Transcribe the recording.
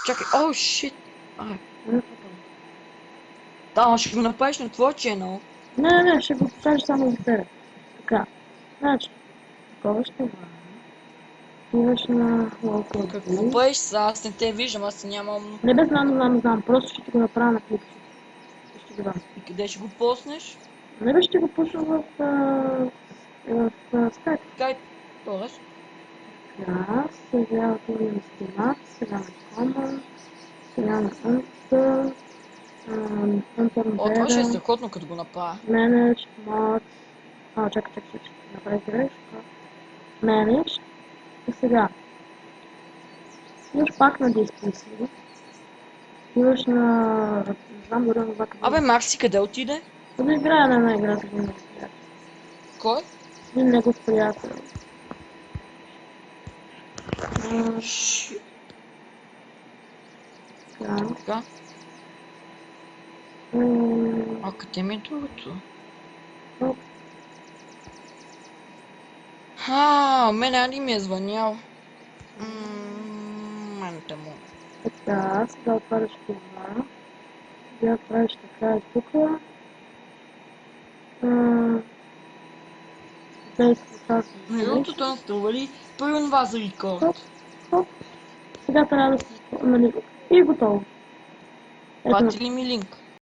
Чакай, о, шит! Да, ама ще го направиш на твой ченъл. Не, ще го покажа само за тебе. Така. Значи, такова ще бъде. Отиваш на Local Какво D. правиш сега? Аз не те виждам, аз нямам... Не бе, знам. Просто ще ти го направя на клипче. Ще ти го дам. И къде ще го поснеш? Не бе, ще го пуша в Skype. Скайп. Тоест. Така, сега отиваме на стена, сега на Common, сега на Enter, О, това ще е Enter страхотно, като го направя. Manage, Mod, чакай, направи грешка. Manage, и сега, отиваш пак на Display, отиваш на, не знам дори на това Абе, Макси, къде отиде? да играя на една игра с един негов приятел. Кой? Един негов приятел. Шит. Така. Така. А къде ми е другото? Оп. Мене Али ми е звънял. Манта му. Така, сега отваряш това. Сега правиш така и тук. Действа тази Другото то наструва ли? Той онова за рекорд. Хоп. Сега трябва да се... Нали, и готово. Ето, Пати ли ми линк?